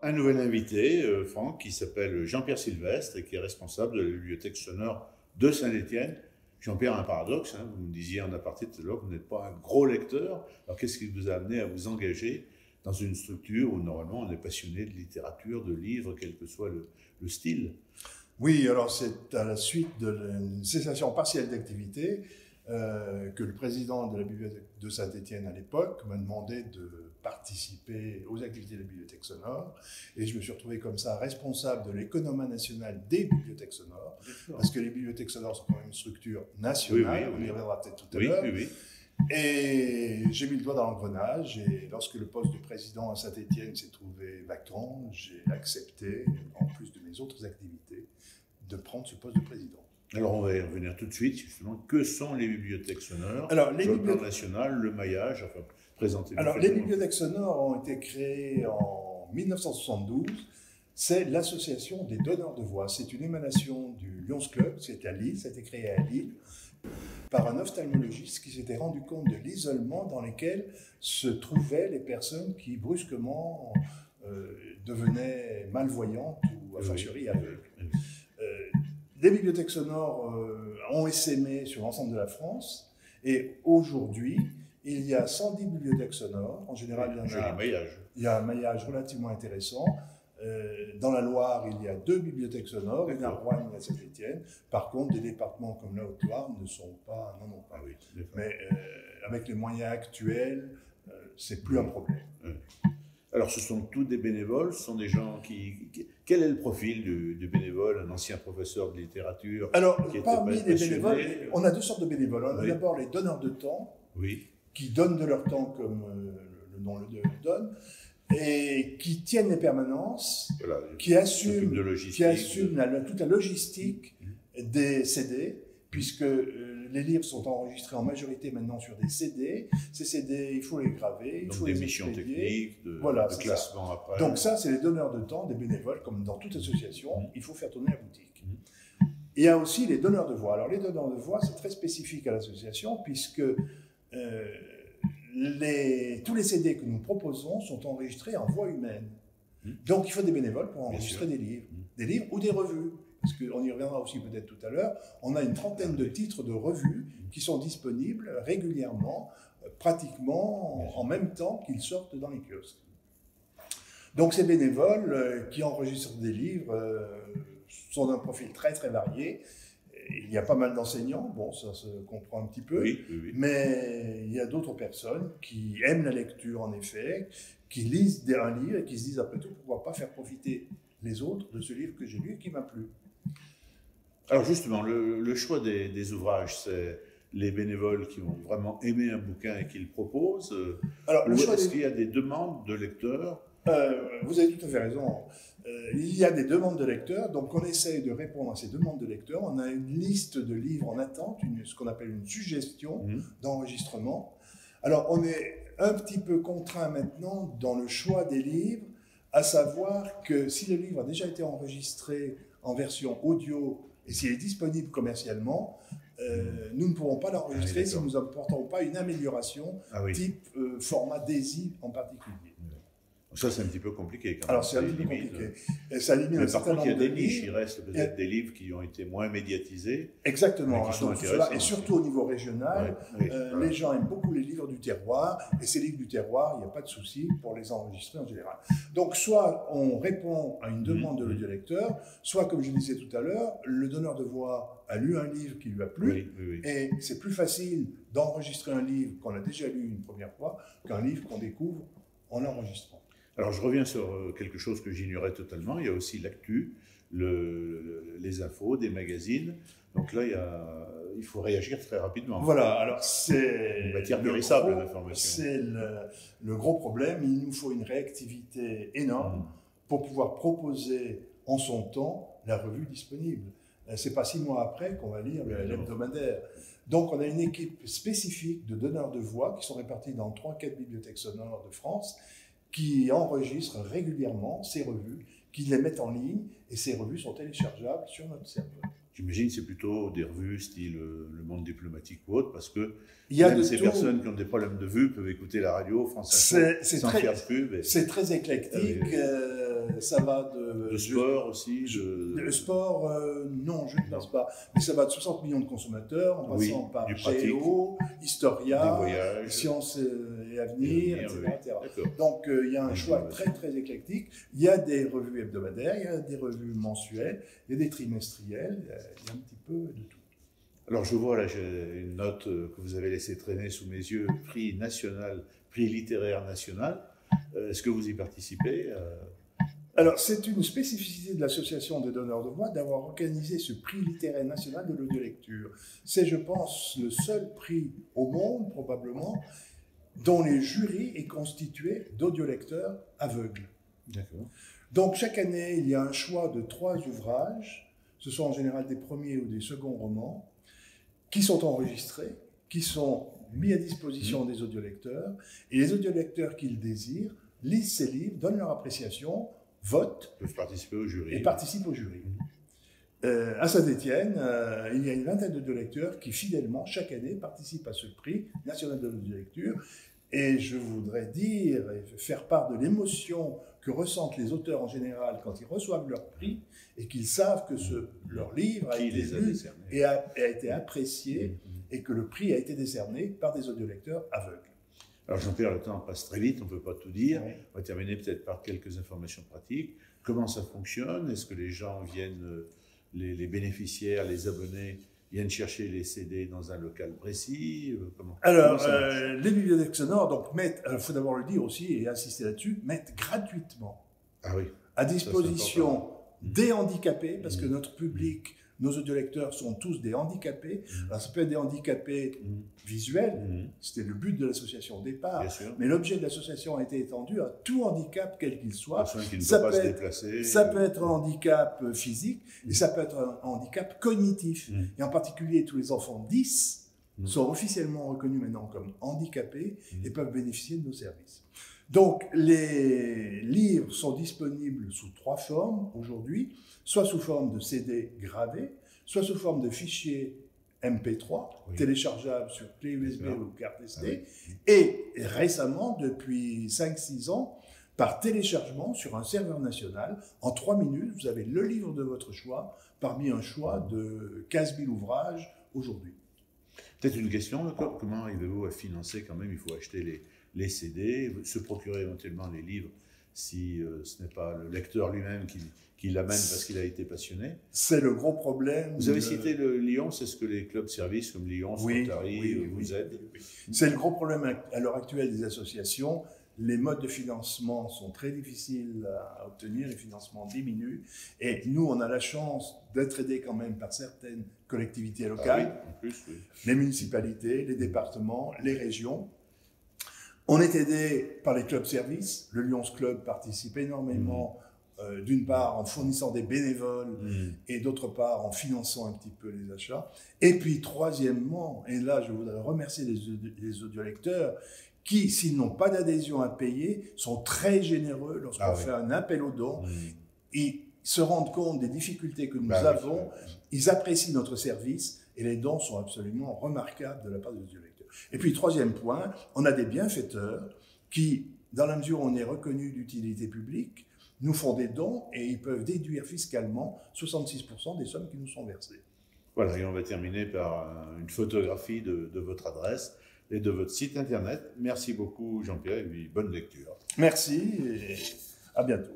un nouvel invité, Franck, qui s'appelle Jean-Pierre Sylvestre et qui est responsable de la bibliothèque sonore de Saint-Étienne. Jean-Pierre, un paradoxe, hein, vous me disiez en aparté tout à l'heure que vous n'êtes pas un gros lecteur. Alors qu'est-ce qui vous a amené à vous engager dans une structure où normalement on est passionné de littérature, de livres, quel que soit le style? Oui, alors c'est à la suite d'une cessation partielle d'activité que le président de la bibliothèque de Saint-Étienne à l'époque m'a demandé de participer aux activités de la bibliothèque sonore, et je me suis retrouvé comme ça responsable de l'économat national des bibliothèques sonores, parce que les bibliothèques sonores sont quand même une structure nationale, on y reviendra peut-être tout à l'heure. Et j'ai mis le doigt dans l'engrenage, et lorsque le poste de président à Saint-Étienne s'est trouvé vacant, j'ai accepté, en plus de mes autres activités, de prendre ce poste de président. Alors on va y revenir tout de suite, justement. Que sont les bibliothèques sonores? Alors, le plan national, le maillage, enfin, présentez-nous. Alors, les bibliothèques sonores ont été créées en 1972. C'est l'association des donneurs de voix. C'est une émanation du Lions Club, c'est à Lille, ça a été créé à Lille, par un ophtalmologiste qui s'était rendu compte de l'isolement dans lequel se trouvaient les personnes qui brusquement devenaient malvoyantes ou a fortiori aveugles. Les bibliothèques sonores ont essaimé sur l'ensemble de la France, et aujourd'hui, il y a 110 bibliothèques sonores. En général, il y a un maillage relativement intéressant. Dans la Loire, il y a 2 bibliothèques sonores, une à Rouen et à Saint-Étienne. Par contre, des départements comme la Haute-Loire n'en ont pas. Mais avec les moyens actuels, c'est plus un problème. Alors, ce sont tous des bénévoles, ce sont des gens qui... Quel est le profil du bénévole? Un ancien professeur de littérature? Alors, parmi les bénévoles, on a 2 sortes de bénévoles. On a d'abord les donneurs de temps, qui donnent de leur temps comme le nom le donne, et qui tiennent les permanences, qui assument toute la logistique des CD, puisque les livres sont enregistrés en majorité maintenant sur des CD. Ces CD, il faut les graver, il faut les missions techniques, de classement après. Donc ça, c'est les donneurs de temps, des bénévoles, comme dans toute association, il faut faire tourner la boutique. Il y a aussi les donneurs de voix. Alors les donneurs de voix, c'est très spécifique à l'association, puisque tous les CD que nous proposons sont enregistrés en voix humaine. Donc il faut des bénévoles pour enregistrer des livres ou des revues. Parce qu'on y reviendra aussi peut-être tout à l'heure, on a une trentaine de titres de revues qui sont disponibles régulièrement, pratiquement en même temps qu'ils sortent dans les kiosques. Donc ces bénévoles qui enregistrent des livres sont d'un profil très très varié. Il y a pas mal d'enseignants, bon ça se comprend un petit peu, mais il y a d'autres personnes qui aiment la lecture en effet, qui lisent un livre et qui se disent après tout pourquoi pas faire profiter les autres de ce livre que j'ai lu et qui m'a plu. Alors justement, le choix des ouvrages, c'est les bénévoles qui ont vraiment aimé un bouquin et qui le proposent. Alors, est-ce qu'il y a des demandes de lecteurs? Vous avez tout à fait raison. Il y a des demandes de lecteurs, donc on essaye de répondre à ces demandes de lecteurs. On a une liste de livres en attente, ce qu'on appelle une suggestion d'enregistrement. Alors on est un petit peu contraint maintenant dans le choix des livres, à savoir que si le livre a déjà été enregistré en version audio et s'il est disponible commercialement, nous ne pourrons pas l'enregistrer si nous n'apportons pas une amélioration type format DAISY en particulier. Ça, c'est un petit peu compliqué quand même. Alors, c'est un petit peu compliqué. Ça limite un certain nombre de livres. Il y a des niches, il reste peut-être des livres qui ont été moins médiatisés. Exactement. Et surtout au niveau régional, les gens aiment beaucoup les livres du terroir, et ces livres du terroir, il n'y a pas de souci pour les enregistrer en général. Donc, soit on répond à une demande de l'audiolecteur, soit, comme je disais tout à l'heure, le donneur de voix a lu un livre qui lui a plu, et c'est plus facile d'enregistrer un livre qu'on a déjà lu une première fois qu'un livre qu'on découvre en l'enregistrant. Alors, je reviens sur quelque chose que j'ignorais totalement. Il y a aussi l'actu, les infos, des magazines. Donc là, il faut réagir très rapidement. Voilà, alors c'est... Une matière périssable, l'information. C'est le gros problème. Il nous faut une réactivité énorme pour pouvoir proposer en son temps la revue disponible. C'est pas 6 mois après qu'on va lire l'hebdomadaire. Donc, on a une équipe spécifique de donneurs de voix qui sont répartis dans 3-4 bibliothèques sonores de France, qui enregistrent régulièrement ces revues, qui les mettent en ligne, et ces revues sont téléchargeables sur notre serveur. J'imagine que c'est plutôt des revues style Le Monde diplomatique ou autre, parce que même ces personnes qui ont des problèmes de vue peuvent écouter la radio, France Info, sans faire de pub. C'est très éclectique. Ça va de sport aussi. Le sport, non, je ne pense pas. Mais ça va de 60 millions de consommateurs, en passant par Géo, Historia, Sciences et Avenir, etc. Donc il y a un choix très très éclectique. Il y a des revues hebdomadaires, il y a des revues mensuelles, il y a des trimestrielles, il y a un petit peu de tout. Alors je vois là, j'ai une note que vous avez laissée traîner sous mes yeux, prix national, prix littéraire national. Est-ce que vous y participez? Alors, c'est une spécificité de l'association des donneurs de voix d'avoir organisé ce prix littéraire national de l'audiolecture. C'est, je pense, le seul prix au monde, probablement, dont les jurys est constitué d'audiolecteurs aveugles. D'accord. Donc, chaque année, il y a un choix de 3 ouvrages. Ce sont en général des premiers ou des seconds romans qui sont enregistrés, qui sont mis à disposition des audiolecteurs. Et les audiolecteurs qui le désirent lisent ces livres, donnent leur appréciation, votent, peuvent participer au jury. Et participent au jury. À Saint-Étienne, il y a une vingtaine d'audiolecteurs qui, fidèlement, chaque année, participent à ce prix national de l'audiolecture. Et je voudrais dire et faire part de l'émotion que ressentent les auteurs en général quand ils reçoivent leur prix et qu'ils savent que leur livre a été lu et a été apprécié et que le prix a été décerné par des audiolecteurs aveugles. Alors Jean-Pierre, le temps passe très vite, on ne peut pas tout dire. Oui. On va terminer peut-être par quelques informations pratiques. Comment ça fonctionne? Est-ce que les gens viennent, les bénéficiaires, les abonnés, viennent chercher les CD dans un local précis? Alors, les bibliothèques sonores, donc, il faut d'abord le dire aussi et insister là-dessus, mettent gratuitement à disposition des handicapés, parce que notre public, nos audiolecteurs sont tous des handicapés. Alors, ça peut être des handicapés visuels, c'était le but de l'association au départ, mais l'objet de l'association a été étendu à tout handicap, quel qu'il soit. Ça peut être un handicap physique, et ça peut être un handicap cognitif. Et en particulier, tous les enfants 10 sont officiellement reconnus maintenant comme handicapés et peuvent bénéficier de nos services. Donc, les livres sont disponibles sous 3 formes aujourd'hui, soit sous forme de CD gravés, soit sous forme de fichiers MP3, téléchargeables sur clé USB ou carte SD, et récemment, depuis 5-6 ans, par téléchargement sur un serveur national. En 3 minutes, vous avez le livre de votre choix, parmi un choix de 15 000 ouvrages aujourd'hui. Peut-être une question, comment arrivez-vous à financer quand même? Il faut acheter les CD, se procurer éventuellement les livres si ce n'est pas le lecteur lui-même qui l'amène parce qu'il a été passionné. C'est le gros problème. Vous avez cité le Lyon, c'est ce que les clubs services comme Lyon, Rotary vous aident? C'est le gros problème à l'heure actuelle des associations. Les modes de financement sont très difficiles à obtenir, les financements diminuent. Et nous, on a la chance d'être aidés quand même par certaines collectivités locales, les municipalités, les départements, les régions. On est aidé par les clubs services. Le Lyons Club participe énormément, d'une part en fournissant des bénévoles et d'autre part en finançant un petit peu les achats. Et puis troisièmement, et là je voudrais remercier les audiolecteurs qui, s'ils n'ont pas d'adhésion à payer, sont très généreux lorsqu'on fait un appel aux dons. Ils se rendent compte des difficultés que nous avons, ils apprécient notre service et les dons sont absolument remarquables de la part des audiolecteurs. Et puis, troisième point, on a des bienfaiteurs qui, dans la mesure où on est reconnu d'utilité publique, nous font des dons et ils peuvent déduire fiscalement 66% des sommes qui nous sont versées. Voilà, et on va terminer par une photographie de votre adresse et de votre site internet. Merci beaucoup Jean-Pierre et bonne lecture. Merci et à bientôt.